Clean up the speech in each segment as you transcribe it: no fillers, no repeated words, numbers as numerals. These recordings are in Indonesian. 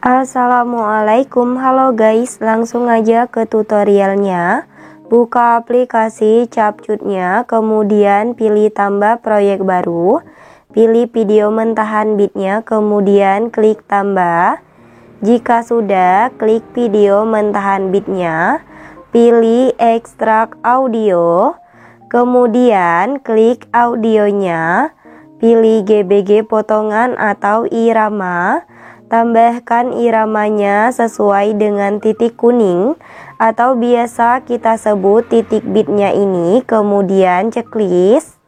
Assalamualaikum, halo guys, langsung aja ke tutorialnya. Buka aplikasi CapCut-nya, kemudian pilih tambah proyek baru, pilih video mentahan bitnya, kemudian klik tambah. Jika sudah, klik video mentahan bitnya, pilih ekstrak audio, kemudian klik audionya, pilih GBG potongan atau irama. Tambahkan iramanya sesuai dengan titik kuning atau biasa kita sebut titik bitnya ini, kemudian checklist.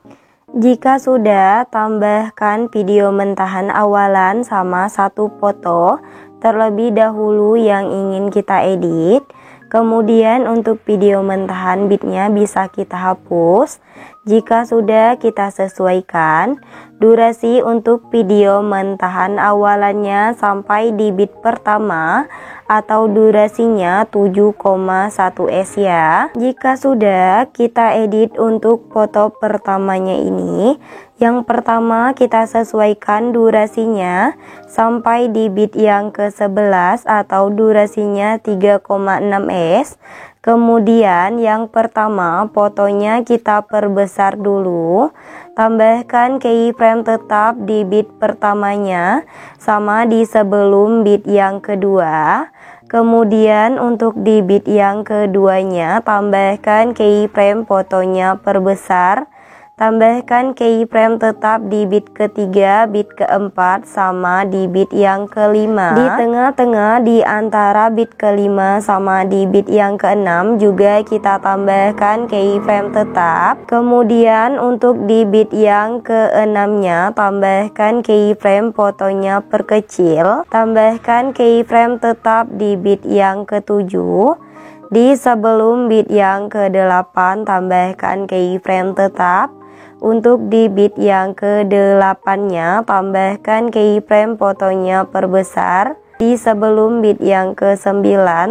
Jika sudah, tambahkan video mentahan awalan sama satu foto terlebih dahulu yang ingin kita edit. Kemudian untuk video mentahan bitnya bisa kita hapus. Jika sudah, kita sesuaikan durasi untuk video mentahan awalannya sampai di bit pertama atau durasinya 7,1s ya. Jika sudah, kita edit untuk foto pertamanya ini. Yang pertama kita sesuaikan durasinya sampai di bit yang ke-11 atau durasinya 3,6s. Kemudian yang pertama fotonya kita perbesar dulu. Tambahkan keyframe tetap di bit pertamanya sama di sebelum bit yang kedua. Kemudian untuk di bit yang keduanya tambahkan keyframe fotonya perbesar. Tambahkan keyframe tetap di bit ketiga, bit keempat, sama di bit yang kelima. Di tengah-tengah di antara bit kelima sama di bit yang keenam juga kita tambahkan keyframe tetap. Kemudian untuk di bit yang keenamnya tambahkan keyframe fotonya perkecil. Tambahkan keyframe tetap di bit yang ketujuh. Di sebelum bit yang ke-8 tambahkan keyframe tetap. Untuk di bit yang ke-8-nya tambahkan keyframe fotonya perbesar. Di sebelum bit yang ke-9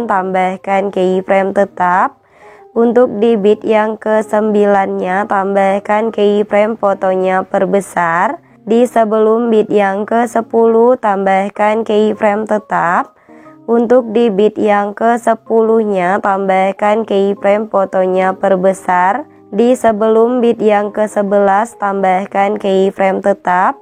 tambahkan keyframe tetap. Untuk di bit yang ke-9-nya tambahkan keyframe fotonya perbesar. Di sebelum bit yang ke-10 tambahkan keyframe tetap. Untuk di bit yang ke-10-nya tambahkan keyframe fotonya perbesar. Di sebelum bit yang ke-11 tambahkan keyframe tetap.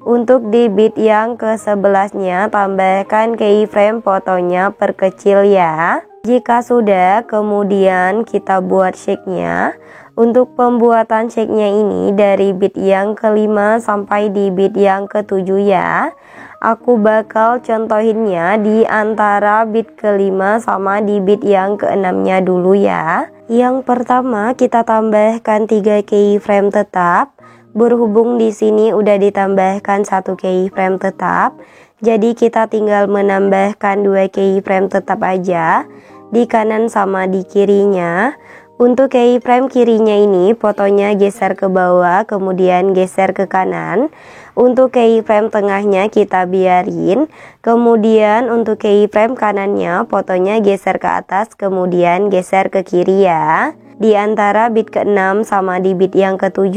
Untuk di bit yang ke-11-nya tambahkan keyframe fotonya perkecil ya. Jika sudah, kemudian kita buat shake-nya. Untuk pembuatan shake-nya ini dari bit yang kelima sampai di bit yang ketujuh ya. Aku bakal contohinnya di antara bit kelima sama di bit yang keenamnya dulu ya. Yang pertama kita tambahkan 3 keyframe tetap. Berhubung di sini udah ditambahkan 1 keyframe tetap, jadi kita tinggal menambahkan 2 keyframe tetap aja di kanan sama di kirinya. Untuk keyframe kirinya ini fotonya geser ke bawah, kemudian geser ke kanan. Untuk keyframe tengahnya kita biarin. Kemudian untuk keyframe kanannya fotonya geser ke atas, kemudian geser ke kiri ya. Di antara bit ke-6 sama di bit yang ke-7,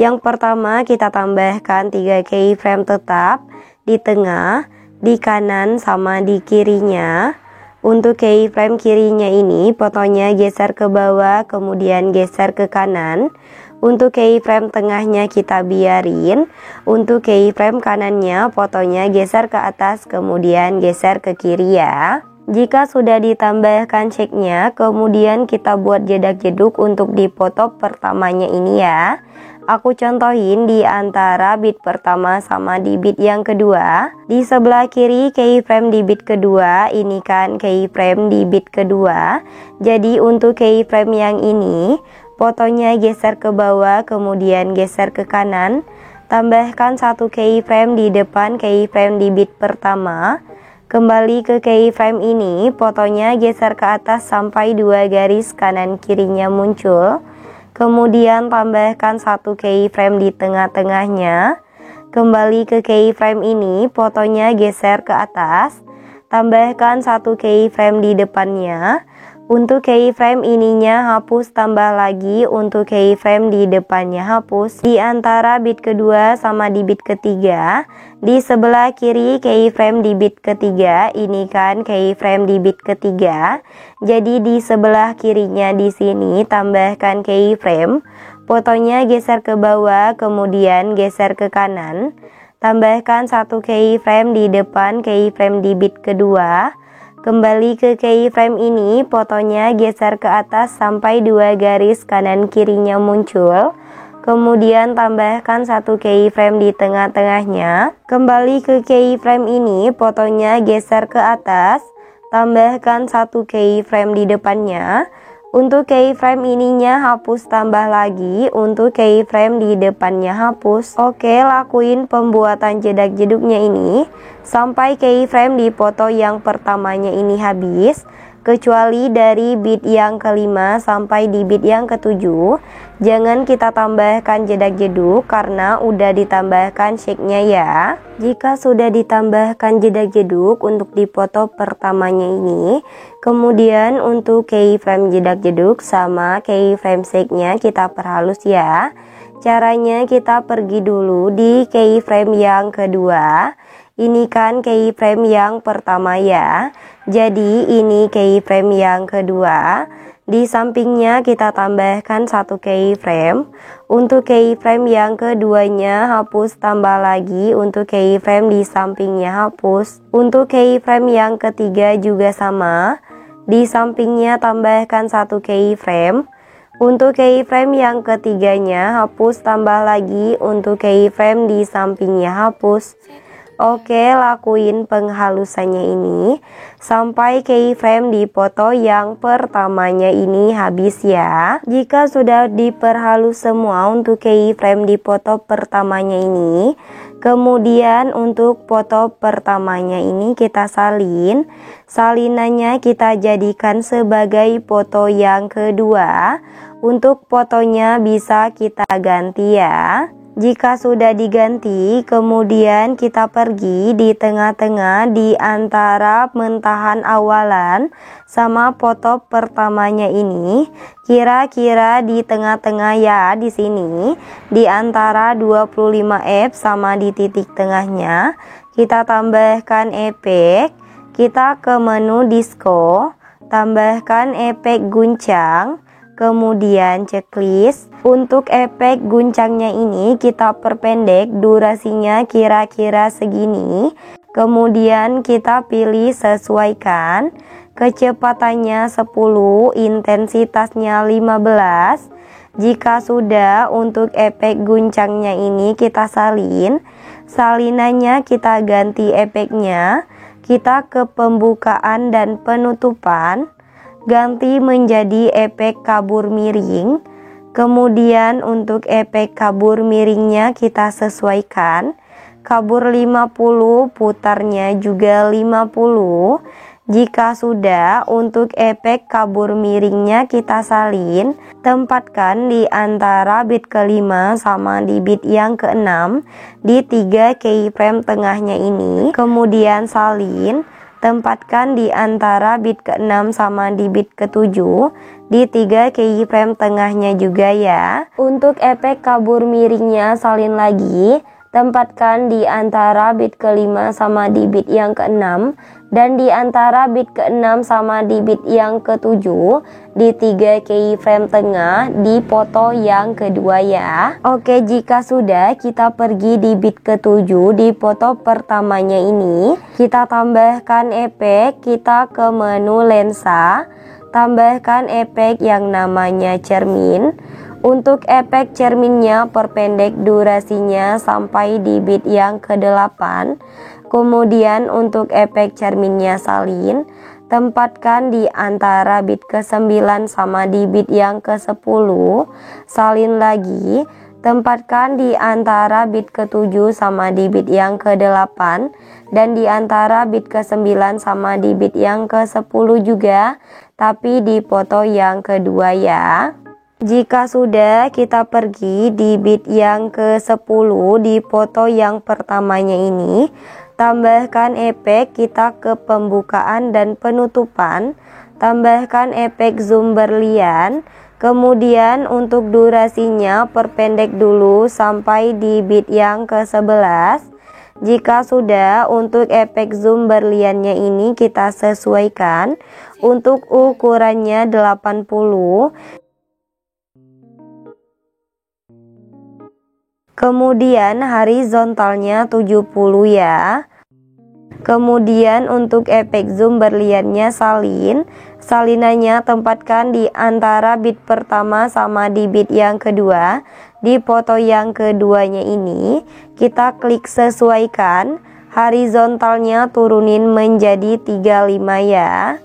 yang pertama kita tambahkan 3 keyframe tetap di tengah, di kanan sama di kirinya. Untuk keyframe kirinya ini fotonya geser ke bawah, kemudian geser ke kanan. Untuk keyframe tengahnya kita biarin. Untuk keyframe kanannya fotonya geser ke atas, kemudian geser ke kiri ya. Jika sudah ditambahkan shake-nya, kemudian kita buat jedak-jeduk untuk di foto pertamanya ini ya. Aku contohin di antara bit pertama sama di bit yang kedua. Di sebelah kiri keyframe di bit kedua, ini kan keyframe di bit kedua. Jadi untuk keyframe yang ini, fotonya geser ke bawah, kemudian geser ke kanan. Tambahkan 1 keyframe di depan keyframe di bit pertama. Kembali ke keyframe ini, fotonya geser ke atas sampai 2 garis kanan kirinya muncul. Kemudian tambahkan 1 keyframe di tengah-tengahnya. Kembali ke keyframe ini, fotonya geser ke atas. Tambahkan 1 keyframe di depannya. Untuk keyframe ininya hapus, tambah lagi untuk keyframe di depannya hapus. Di antara bit kedua sama di bit ketiga, di sebelah kiri keyframe di bit ketiga, ini kan keyframe di bit ketiga. Jadi di sebelah kirinya di sini tambahkan keyframe. Fotonya geser ke bawah, kemudian geser ke kanan. Tambahkan 1 keyframe di depan keyframe di bit kedua. Kembali ke keyframe ini, fotonya geser ke atas sampai 2 garis kanan kirinya muncul. Kemudian tambahkan 1 keyframe di tengah-tengahnya. Kembali ke keyframe ini, fotonya geser ke atas. Tambahkan 1 keyframe di depannya. Untuk keyframe ininya hapus, tambah lagi untuk keyframe di depannya hapus. Oke, lakuin pembuatan jedak-jeduknya ini sampai keyframe di foto yang pertamanya ini habis, kecuali dari bit yang kelima sampai di bit yang ketujuh. Jangan kita tambahkan jedak-jeduk karena udah ditambahkan shake-nya ya. Jika sudah ditambahkan jedak-jeduk untuk di foto pertamanya ini, kemudian untuk keyframe jedak-jeduk sama keyframe shake-nya kita perhalus ya. Caranya kita pergi dulu di keyframe yang kedua. Ini kan keyframe yang pertama ya. Jadi ini keyframe yang kedua. Di sampingnya kita tambahkan 1 keyframe. Untuk keyframe yang keduanya hapus, tambah lagi untuk keyframe di sampingnya hapus. Untuk keyframe yang ketiga juga sama. Di sampingnya tambahkan 1 keyframe. Untuk keyframe yang ketiganya hapus, tambah lagi untuk keyframe di sampingnya hapus. Oke, lakuin penghalusannya ini sampai keyframe di foto yang pertamanya ini habis ya. Jika sudah diperhalus semua untuk keyframe di foto pertamanya ini, kemudian untuk foto pertamanya ini kita salin. Salinannya kita jadikan sebagai foto yang kedua. Untuk fotonya bisa kita ganti ya. Jika sudah diganti, kemudian kita pergi di tengah-tengah di antara mentahan awalan sama foto pertamanya ini. Kira-kira di tengah-tengah ya, di sini di antara 25F sama di titik tengahnya. Kita tambahkan efek. Kita ke menu disco, tambahkan efek guncang. Kemudian checklist. Untuk efek guncangnya ini kita perpendek durasinya kira-kira segini. Kemudian kita pilih sesuaikan. Kecepatannya 10, intensitasnya 15. Jika sudah, untuk efek guncangnya ini kita salin. Salinannya kita ganti efeknya. Kita ke pembukaan dan penutupan. Ganti menjadi efek kabur miring. Kemudian untuk efek kabur miringnya kita sesuaikan. Kabur 50, putarnya juga 50. Jika sudah, untuk efek kabur miringnya kita salin. Tempatkan di antara bit kelima sama di bit yang keenam di 3 keyframe tengahnya ini. Kemudian salin. Tempatkan di antara bit ke-6 sama di bit ke-7 di 3 keyframe tengahnya juga ya. Untuk efek kabur miringnya salin lagi. Tempatkan di antara bit ke-5 sama di bit yang ke-6 dan di antara bit ke-6 sama di bit yang ke-7 di 3 keyframe tengah di foto yang kedua ya. Oke, jika sudah, kita pergi di bit ke-7 di foto pertamanya ini. Kita tambahkan efek, kita ke menu lensa, tambahkan efek yang namanya cermin. Untuk efek cerminnya perpendek durasinya sampai di bit yang ke-8. Kemudian untuk efek cerminnya salin, tempatkan di antara bit ke-9 sama di bit yang ke-10. Salin lagi. Tempatkan di antara bit ke-7 sama di bit yang ke-8 dan di antara bit ke-9 sama di bit yang ke-10 juga, tapi di foto yang kedua ya. Jika sudah, kita pergi di bit yang ke-10 di foto yang pertamanya ini. Tambahkan efek kita ke pembukaan dan penutupan. Tambahkan efek zoom berlian. Kemudian untuk durasinya perpendek dulu sampai di bit yang ke-11. Jika sudah, untuk efek zoom berliannya ini kita sesuaikan. Untuk ukurannya 80. Kemudian horizontalnya 70 ya. Kemudian untuk efek zoom berliannya salin. Salinannya tempatkan di antara bit pertama sama di bit yang kedua. Di foto yang keduanya ini kita klik sesuaikan. Horizontalnya turunin menjadi 35 ya.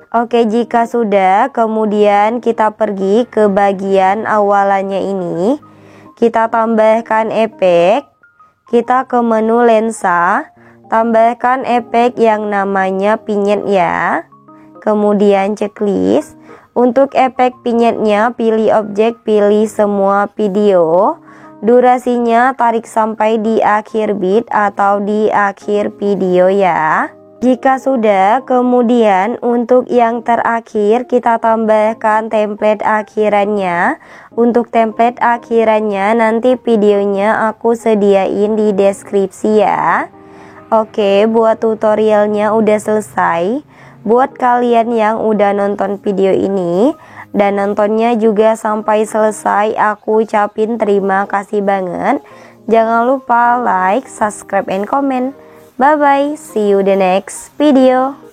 Oke, jika sudah, kemudian kita pergi ke bagian awalannya ini. Kita tambahkan efek. Kita ke menu lensa. Tambahkan efek yang namanya vignette ya. Kemudian checklist. Untuk efek vignette-nya pilih objek, pilih semua video. Durasinya tarik sampai di akhir bit atau di akhir video ya. Jika sudah, kemudian untuk yang terakhir kita tambahkan template akhirannya. Untuk template akhirannya nanti videonya aku sediain di deskripsi ya. Oke, buat tutorialnya udah selesai. Buat kalian yang udah nonton video ini dan nontonnya juga sampai selesai, aku ucapin terima kasih banget. Jangan lupa like, subscribe, and comment. Bye bye, see you the next video.